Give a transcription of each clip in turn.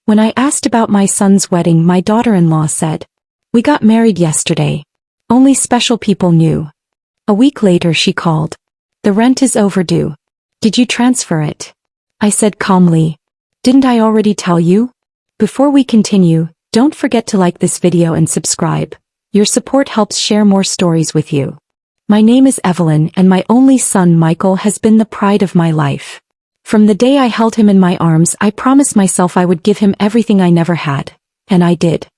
When I asked about my son's wedding, my daughter-in-law said, "We got married yesterday. Only special people knew." A week later she called. "The rent is overdue. Did you transfer it?" I said calmly, "Didn't I already tell you?" Before we continue, don't forget to like this video and subscribe. Your support helps share more stories with you. My name is Evelyn, and my only son Michael has been the pride of my life. From the day I held him in my arms, I promised myself I would give him everything I never had. And I did.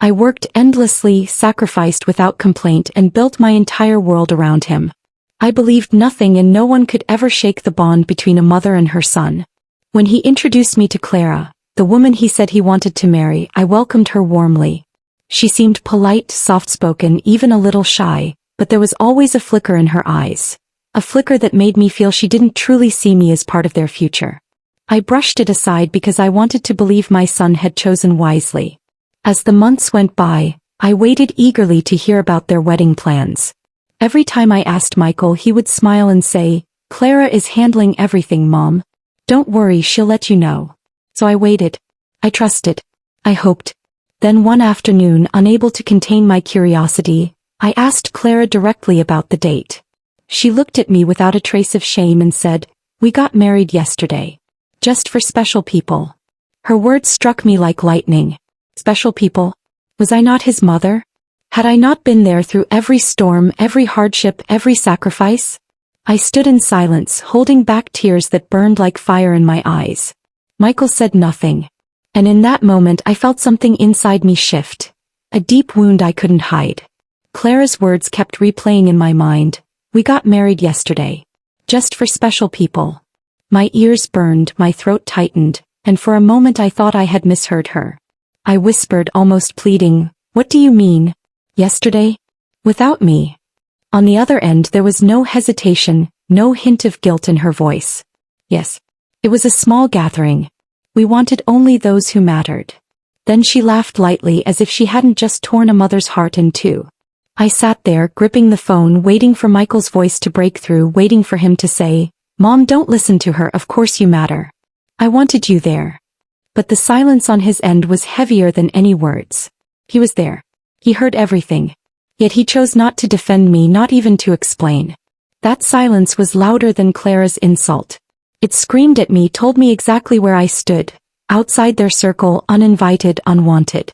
I worked endlessly, sacrificed without complaint, and built my entire world around him. I believed nothing and no one could ever shake the bond between a mother and her son. When he introduced me to Clara, the woman he said he wanted to marry, I welcomed her warmly. She seemed polite, soft-spoken, even a little shy, but there was always a flicker in her eyes. A flicker that made me feel she didn't truly see me as part of their future. I brushed it aside because I wanted to believe my son had chosen wisely. As the months went by, I waited eagerly to hear about their wedding plans. Every time I asked Michael, he would smile and say, "Clara is handling everything, Mom. Don't worry, she'll let you know." So I waited. I trusted. I hoped. Then one afternoon, unable to contain my curiosity, I asked Clara directly about the date. She looked at me without a trace of shame and said, "We got married yesterday. Just for special people." Her words struck me like lightning. Special people? Was I not his mother? Had I not been there through every storm, every hardship, every sacrifice? I stood in silence, holding back tears that burned like fire in my eyes. Michael said nothing. And in that moment I felt something inside me shift. A deep wound I couldn't hide. Clara's words kept replaying in my mind. "We got married yesterday. Just for special people." My ears burned, my throat tightened, and for a moment I thought I had misheard her. I whispered, almost pleading, "What do you mean? Yesterday? Without me?" On the other end there was no hesitation, no hint of guilt in her voice. Yes. It was a small gathering. We wanted only those who mattered. Then she laughed lightly as if she hadn't just torn a mother's heart in two. I sat there, gripping the phone, waiting for Michael's voice to break through, waiting for him to say, "Mom, don't listen to her, of course you matter. I wanted you there." But the silence on his end was heavier than any words. He was there. He heard everything. Yet he chose not to defend me, not even to explain. That silence was louder than Clara's insult. It screamed at me, told me exactly where I stood, outside their circle, uninvited, unwanted.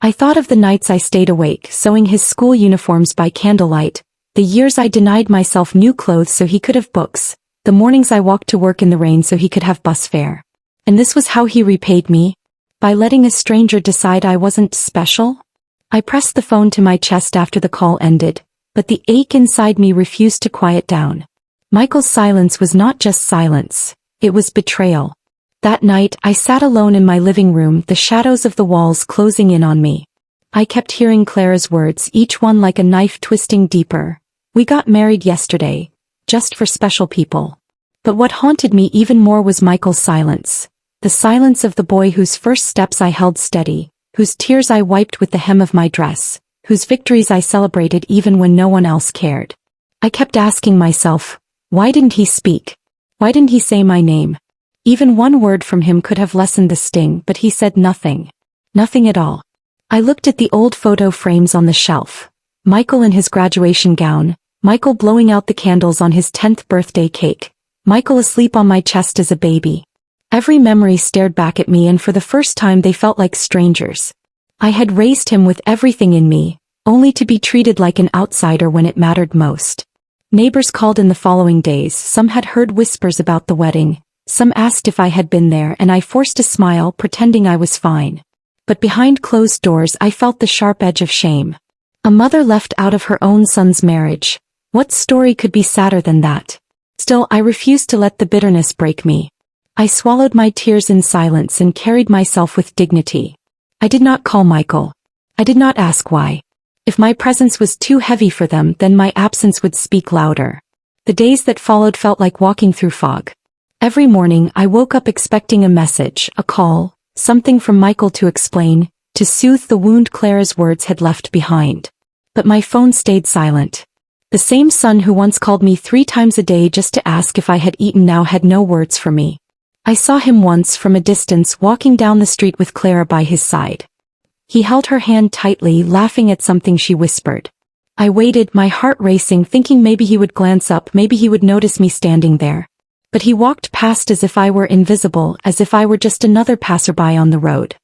I thought of the nights I stayed awake, sewing his school uniforms by candlelight, the years I denied myself new clothes so he could have books, the mornings I walked to work in the rain so he could have bus fare. And this was how he repaid me? By letting a stranger decide I wasn't special? I pressed the phone to my chest after the call ended, but the ache inside me refused to quiet down. Michael's silence was not just silence, it was betrayal. That night, I sat alone in my living room, the shadows of the walls closing in on me. I kept hearing Clara's words, each one like a knife twisting deeper. "We got married yesterday. Just for special people." But what haunted me even more was Michael's silence. The silence of the boy whose first steps I held steady, whose tears I wiped with the hem of my dress, whose victories I celebrated even when no one else cared. I kept asking myself, why didn't he speak? Why didn't he say my name? Even one word from him could have lessened the sting, but he said nothing. Nothing at all. I looked at the old photo frames on the shelf. Michael in his graduation gown, Michael blowing out the candles on his 10th birthday cake, Michael asleep on my chest as a baby. Every memory stared back at me, and for the first time they felt like strangers. I had raised him with everything in me, only to be treated like an outsider when it mattered most. Neighbors called in the following days, some had heard whispers about the wedding. Some asked if I had been there, and I forced a smile, pretending I was fine. But behind closed doors I felt the sharp edge of shame. A mother left out of her own son's marriage. What story could be sadder than that? Still, I refused to let the bitterness break me. I swallowed my tears in silence and carried myself with dignity. I did not call Michael. I did not ask why. If my presence was too heavy for them, then my absence would speak louder. The days that followed felt like walking through fog. Every morning I woke up expecting a message, a call, something from Michael to explain, to soothe the wound Clara's words had left behind. But my phone stayed silent. The same son who once called me 3 times a day just to ask if I had eaten now had no words for me. I saw him once from a distance walking down the street with Clara by his side. He held her hand tightly, laughing at something she whispered. I waited, my heart racing, thinking maybe he would glance up, maybe he would notice me standing there. But he walked past as if I were invisible, as if I were just another passerby on the road.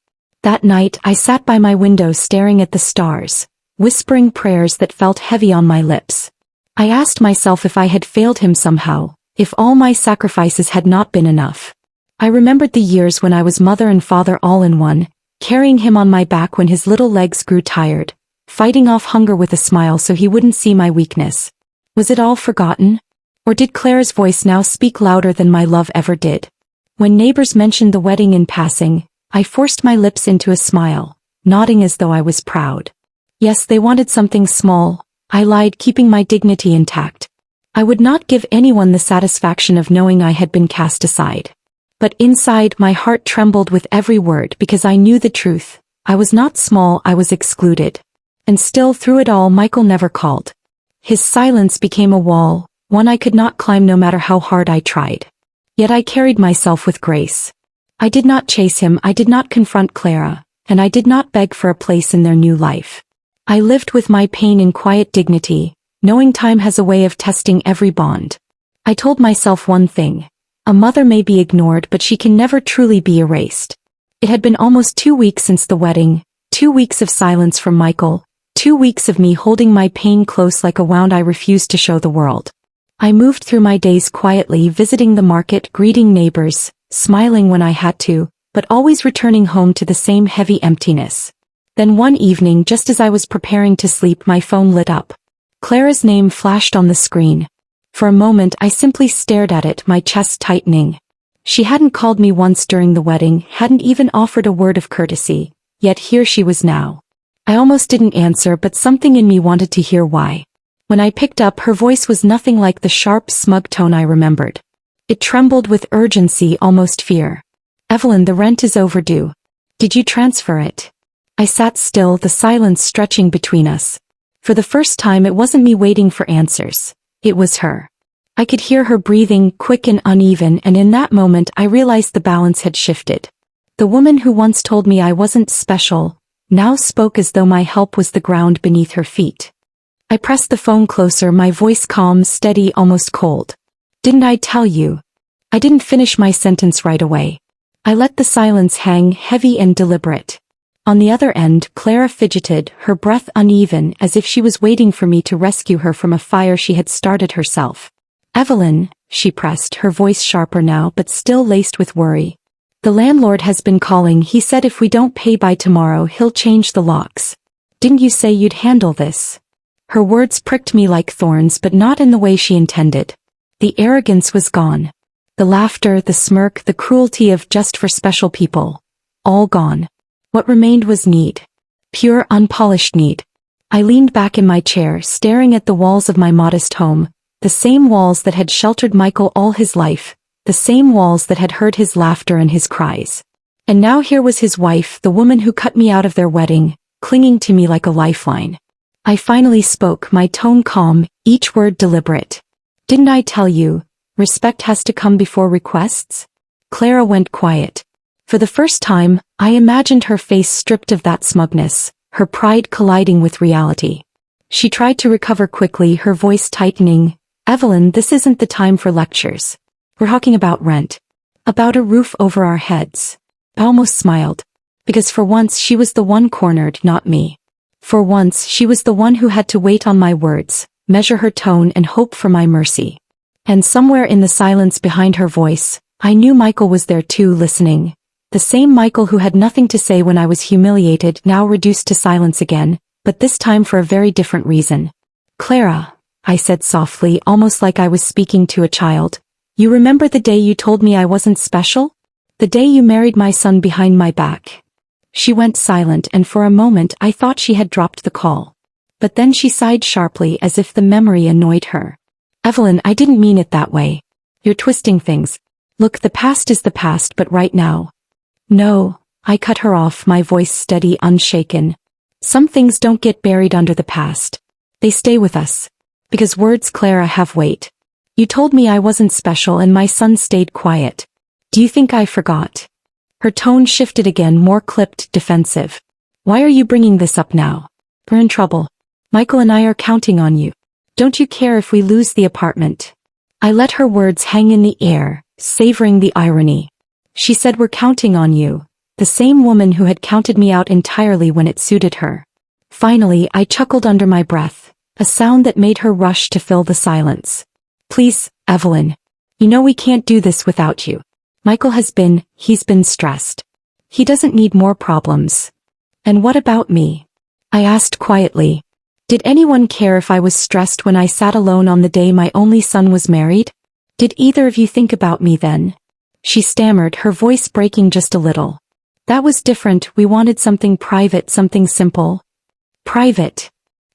That night, I sat by my window staring at the stars, whispering prayers that felt heavy on my lips. I asked myself if I had failed him somehow, if all my sacrifices had not been enough. I remembered the years when I was mother and father all in one, carrying him on my back when his little legs grew tired, fighting off hunger with a smile so he wouldn't see my weakness. Was it all forgotten? Or did Clara's voice now speak louder than my love ever did? When neighbors mentioned the wedding in passing, I forced my lips into a smile, nodding as though I was proud. Yes, they wanted something small, I lied, keeping my dignity intact. I would not give anyone the satisfaction of knowing I had been cast aside. But inside, my heart trembled with every word because I knew the truth. I was not small, I was excluded. And still, through it all, Michael never called. His silence became a wall, one I could not climb no matter how hard I tried. Yet I carried myself with grace. I did not chase him, I did not confront Clara, and I did not beg for a place in their new life. I lived with my pain in quiet dignity, knowing time has a way of testing every bond. I told myself one thing. A mother may be ignored, but she can never truly be erased. It had been almost 2 weeks since the wedding, 2 weeks of silence from Michael, 2 weeks of me holding my pain close like a wound I refused to show the world. I moved through my days quietly, visiting the market, greeting neighbors, smiling when I had to, but always returning home to the same heavy emptiness. Then one evening, just as I was preparing to sleep, my phone lit up. Clara's name flashed on the screen. For a moment I simply stared at it, my chest tightening. She hadn't called me once during the wedding, hadn't even offered a word of courtesy, yet here she was now. I almost didn't answer, but something in me wanted to hear why. When I picked up, her voice was nothing like the sharp, smug tone I remembered. It trembled with urgency, almost fear. Evelyn, the rent is overdue. Did you transfer it? I sat still, the silence stretching between us. For the first time, it wasn't me waiting for answers. It was her. I could hear her breathing, quick and uneven, and in that moment I realized the balance had shifted. The woman who once told me I wasn't special, now spoke as though my help was the ground beneath her feet. I pressed the phone closer, my voice calm, steady, almost cold. Didn't I tell you? I didn't finish my sentence right away. I let the silence hang, heavy and deliberate. On the other end, Clara fidgeted, her breath uneven, as if she was waiting for me to rescue her from a fire she had started herself. Evelyn, she pressed, her voice sharper now but still laced with worry. The landlord has been calling, he said if we don't pay by tomorrow he'll change the locks. Didn't you say you'd handle this? Her words pricked me like thorns, but not in the way she intended. The arrogance was gone. The laughter, the smirk, the cruelty of just for special people. All gone. What remained was need. Pure, unpolished need. I leaned back in my chair, staring at the walls of my modest home, the same walls that had sheltered Michael all his life, the same walls that had heard his laughter and his cries. And now here was his wife, the woman who cut me out of their wedding, clinging to me like a lifeline. I finally spoke, my tone calm, each word deliberate. Didn't I tell you, respect has to come before requests? Clara went quiet. For the first time, I imagined her face stripped of that smugness, her pride colliding with reality. She tried to recover quickly, her voice tightening. Evelyn, this isn't the time for lectures. We're talking about rent. About a roof over our heads. I almost smiled. Because for once she was the one cornered, not me. For once she was the one who had to wait on my words, measure her tone and hope for my mercy. And somewhere in the silence behind her voice, I knew Michael was there too, listening. The same Michael who had nothing to say when I was humiliated, now reduced to silence again, but this time for a very different reason. Clara, I said softly, almost like I was speaking to a child, you remember the day you told me I wasn't special? The day you married my son behind my back. She went silent, and for a moment I thought she had dropped the call. But then she sighed sharply as if the memory annoyed her. Evelyn, I didn't mean it that way. You're twisting things. Look, the past is the past, but right now. No, I cut her off, my voice steady, unshaken. Some things don't get buried under the past. They stay with us. Because words, Clara, have weight. You told me I wasn't special and my son stayed quiet. Do Do you think I forgot? Her tone shifted again, more clipped, defensive. Why are you bringing this up now? We're in trouble. Michael and I are counting on you. Don't you care if we lose the apartment? I let her words hang in the air, savoring the irony. She said we're counting on you, the same woman who had counted me out entirely when it suited her. Finally, I chuckled under my breath, a sound that made her rush to fill the silence. Please, Evelyn. You know we can't do this without you. Michael he's been stressed. He doesn't need more problems. And what about me? I asked quietly. Did anyone care if I was stressed when I sat alone on the day my only son was married? Did either of you think about me then? She stammered, her voice breaking just a little. That was different, we wanted something private, something simple. Private.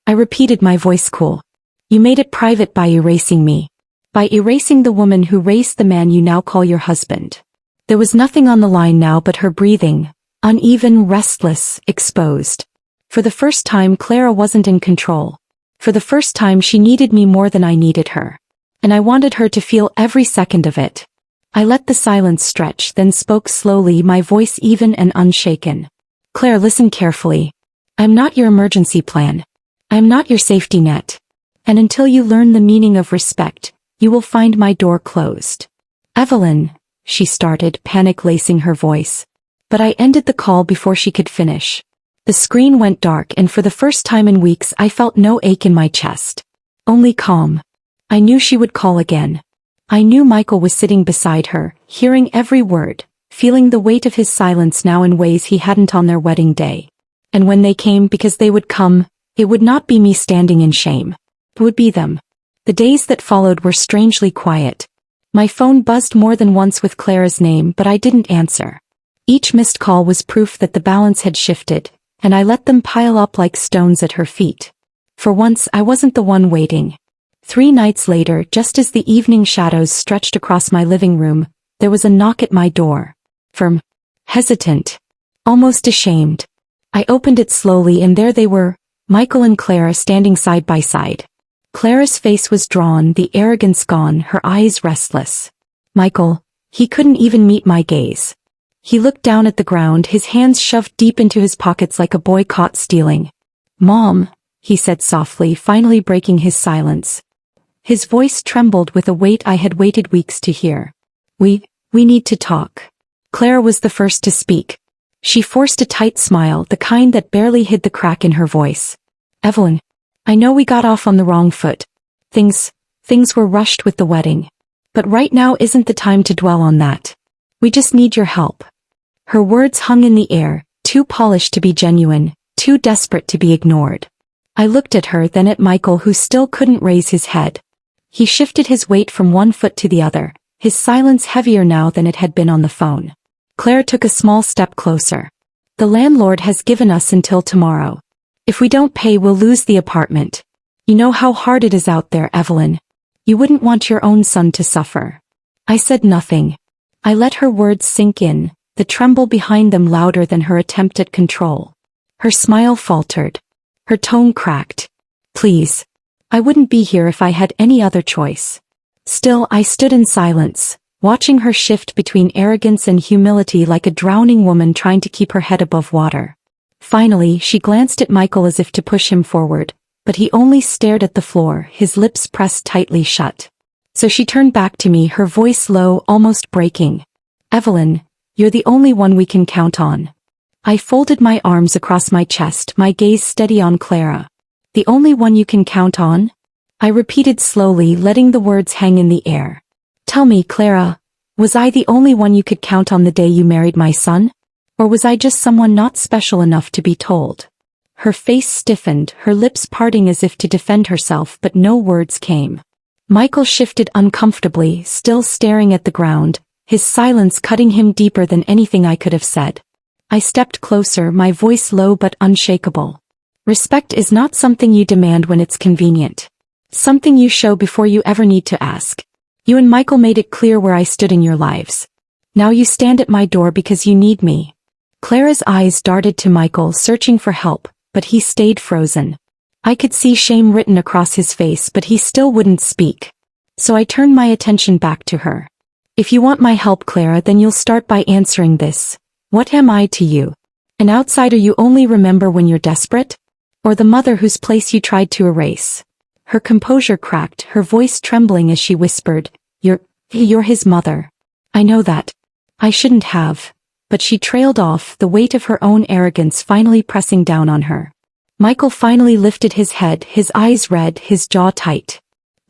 I repeated, my voice cool. You made it private by erasing me. By erasing the woman who raised the man you now call your husband. There was nothing on the line now but her breathing, uneven, restless, exposed. For the first time Clara wasn't in control. For the first time she needed me more than I needed her. And I wanted her to feel every second of it. I let the silence stretch, then spoke slowly, my voice even and unshaken. Claire, listen carefully. I'm not your emergency plan. I'm not your safety net. And until you learn the meaning of respect, you will find my door closed. Evelyn, she started, panic lacing her voice. But I ended the call before she could finish. The screen went dark, and for the first time in weeks I felt no ache in my chest. Only calm. I knew she would call again. I knew Michael was sitting beside her, hearing every word, feeling the weight of his silence now in ways he hadn't on their wedding day. And when they came, because they would come, it would not be me standing in shame. It would be them. The days that followed were strangely quiet. My phone buzzed more than once with Clara's name, but I didn't answer. Each missed call was proof that the balance had shifted, and I let them pile up like stones at her feet. For once I wasn't the one waiting. 3 nights later, just as the evening shadows stretched across my living room, there was a knock at my door. Firm. Hesitant. Almost ashamed. I opened it slowly, and there they were, Michael and Clara standing side by side. Clara's face was drawn, the arrogance gone, her eyes restless. Michael, he couldn't even meet my gaze. He looked down at the ground, his hands shoved deep into his pockets like a boy caught stealing. Mom, he said softly, finally breaking his silence. His voice trembled with a weight I had waited weeks to hear. We need to talk. Clara was the first to speak. She forced a tight smile, the kind that barely hid the crack in her voice. Evelyn, I know we got off on the wrong foot. Things were rushed with the wedding. But right now isn't the time to dwell on that. We just need your help. Her words hung in the air, too polished to be genuine, too desperate to be ignored. I looked at her, then at Michael, who still couldn't raise his head. He shifted his weight from one foot to the other, his silence heavier now than it had been on the phone. Claire took a small step closer. The landlord has given us until tomorrow. If we don't pay, we'll lose the apartment. You know how hard it is out there, Evelyn. You wouldn't want your own son to suffer. I said nothing. I let her words sink in, the tremble behind them louder than her attempt at control. Her smile faltered. Her tone cracked. Please. I wouldn't be here if I had any other choice. Still, I stood in silence, watching her shift between arrogance and humility like a drowning woman trying to keep her head above water. Finally, she glanced at Michael as if to push him forward, but he only stared at the floor, his lips pressed tightly shut. So she turned back to me, her voice low, almost breaking. Evelyn, you're the only one we can count on. I folded my arms across my chest, my gaze steady on Clara. The only one you can count on? I repeated slowly, letting the words hang in the air. Tell me, Clara, was I the only one you could count on the day you married my son? Or was I just someone not special enough to be told? Her face stiffened, her lips parting as if to defend herself, but no words came. Michael shifted uncomfortably, still staring at the ground, his silence cutting him deeper than anything I could have said. I stepped closer, my voice low but unshakable. Respect is not something you demand when it's convenient. Something you show before you ever need to ask. You and Michael made it clear where I stood in your lives. Now you stand at my door because you need me. Clara's eyes darted to Michael, searching for help, but he stayed frozen. I could see shame written across his face, but he still wouldn't speak. So I turned my attention back to her. If you want my help, Clara, then you'll start by answering this. What am I to you? An outsider you only remember when you're desperate? Or the mother whose place you tried to erase? Her composure cracked, her voice trembling as she whispered, You're his mother. I know that. I shouldn't have. But she trailed off, the weight of her own arrogance finally pressing down on her. Michael finally lifted his head, his eyes red, his jaw tight.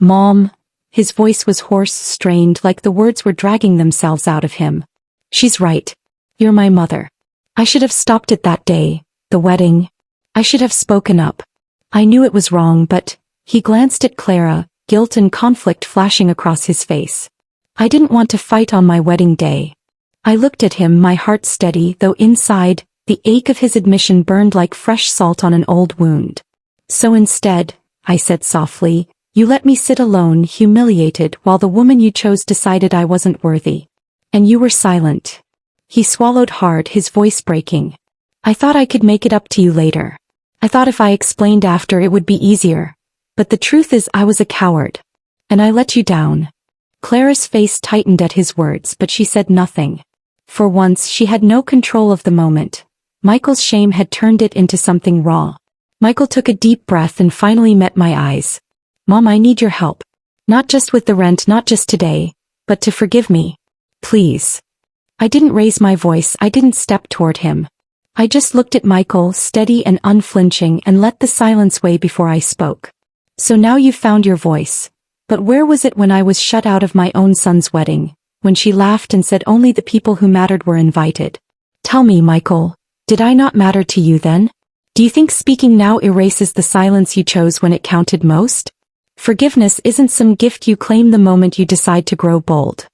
Mom. His voice was hoarse, strained, like the words were dragging themselves out of him. She's right. You're my mother. I should have stopped it that day, the wedding. I should have spoken up. I knew it was wrong, but... He glanced at Clara, guilt and conflict flashing across his face. I didn't want to fight on my wedding day. I looked at him, my heart steady, though inside, the ache of his admission burned like fresh salt on an old wound. So instead, I said softly, you let me sit alone, humiliated, while the woman you chose decided I wasn't worthy. And you were silent. He swallowed hard, his voice breaking. I thought I could make it up to you later. I thought if I explained after it would be easier. But the truth is I was a coward. And I let you down. Clara's face tightened at his words, but she said nothing. For once she had no control of the moment. Michael's shame had turned it into something raw. Michael took a deep breath and finally met my eyes. Mom, I need your help. Not just with the rent, not just today, but to forgive me. Please. I didn't raise my voice, I didn't step toward him. I just looked at Michael, steady and unflinching, and let the silence weigh before I spoke. So now you've found your voice. But where was it when I was shut out of my own son's wedding, when she laughed and said only the people who mattered were invited? Tell me, Michael, did I not matter to you then? Do you think speaking now erases the silence you chose when it counted most? Forgiveness isn't some gift you claim the moment you decide to grow bold.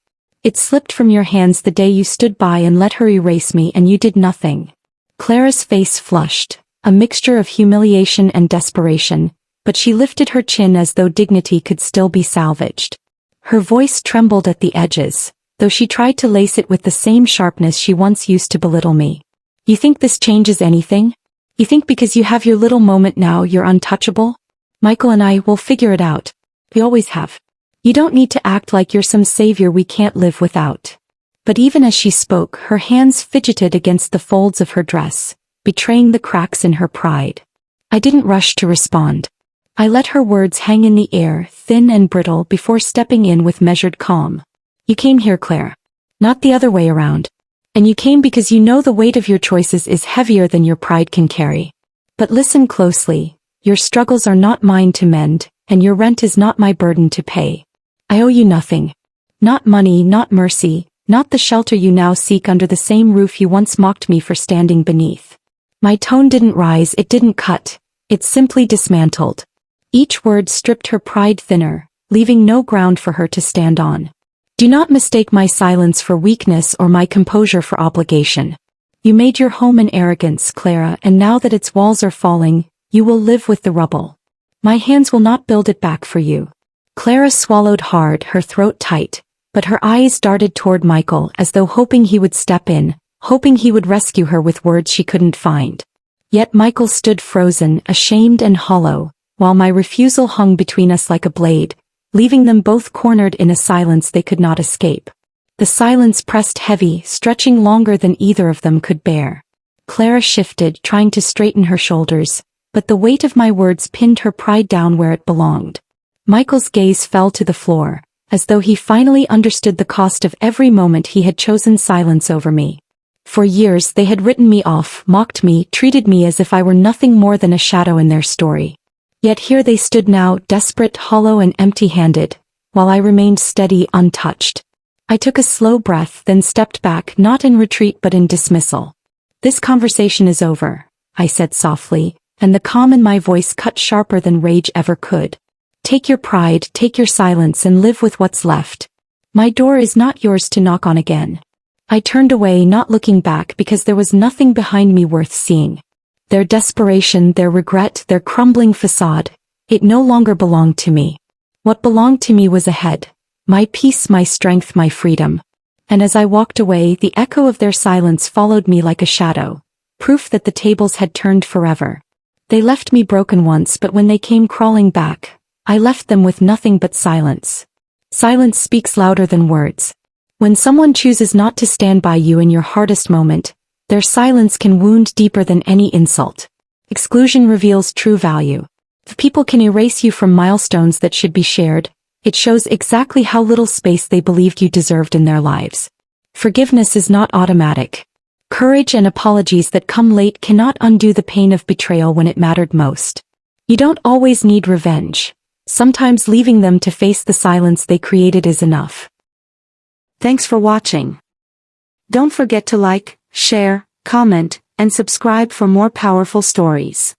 It slipped from your hands the day you stood by and let her erase me, and you did nothing. Clara's face flushed, a mixture of humiliation and desperation, but she lifted her chin as though dignity could still be salvaged. Her voice trembled at the edges, though she tried to lace it with the same sharpness she once used to belittle me. You think this changes anything? You think because you have your little moment now you're untouchable? Michael and I will figure it out. We always have. You don't need to act like you're some savior we can't live without. But even as she spoke, her hands fidgeted against the folds of her dress, betraying the cracks in her pride. I didn't rush to respond. I let her words hang in the air, thin and brittle, before stepping in with measured calm. You came here, Claire. Not the other way around. And you came because you know the weight of your choices is heavier than your pride can carry. But listen closely. Your struggles are not mine to mend, and your rent is not my burden to pay. I owe you nothing. Not money, not mercy, not the shelter you now seek under the same roof you once mocked me for standing beneath. My tone didn't rise, it didn't cut, it simply dismantled. Each word stripped her pride thinner, leaving no ground for her to stand on. Do not mistake my silence for weakness or my composure for obligation. You made your home in arrogance, Clara, and now that its walls are falling, you will live with the rubble. My hands will not build it back for you. Clara swallowed hard, her throat tight, but her eyes darted toward Michael as though hoping he would step in, hoping he would rescue her with words she couldn't find. Yet Michael stood frozen, ashamed and hollow, while my refusal hung between us like a blade, leaving them both cornered in a silence they could not escape. The silence pressed heavy, stretching longer than either of them could bear. Clara shifted, trying to straighten her shoulders, but the weight of my words pinned her pride down where it belonged. Michael's gaze fell to the floor, as though he finally understood the cost of every moment he had chosen silence over me. For years they had written me off, mocked me, treated me as if I were nothing more than a shadow in their story. Yet here they stood now, desperate, hollow and empty-handed, while I remained steady, untouched. I took a slow breath, then stepped back, not in retreat but in dismissal. This conversation is over, I said softly, and the calm in my voice cut sharper than rage ever could. Take your pride, take your silence, and live with what's left. My door is not yours to knock on again. I turned away, not looking back, because there was nothing behind me worth seeing. Their desperation, their regret, their crumbling facade, it no longer belonged to me. What belonged to me was ahead. My peace, my strength, my freedom. And as I walked away, the echo of their silence followed me like a shadow, proof that the tables had turned forever. They left me broken once, but when they came crawling back, I left them with nothing but silence. Silence speaks louder than words. When someone chooses not to stand by you in your hardest moment, their silence can wound deeper than any insult. Exclusion reveals true value. If people can erase you from milestones that should be shared, it shows exactly how little space they believed you deserved in their lives. Forgiveness is not automatic. Courage and apologies that come late cannot undo the pain of betrayal when it mattered most. You don't always need revenge. Sometimes leaving them to face the silence they created is enough. Thanks for watching. Don't forget to like, share, comment, and subscribe for more powerful stories.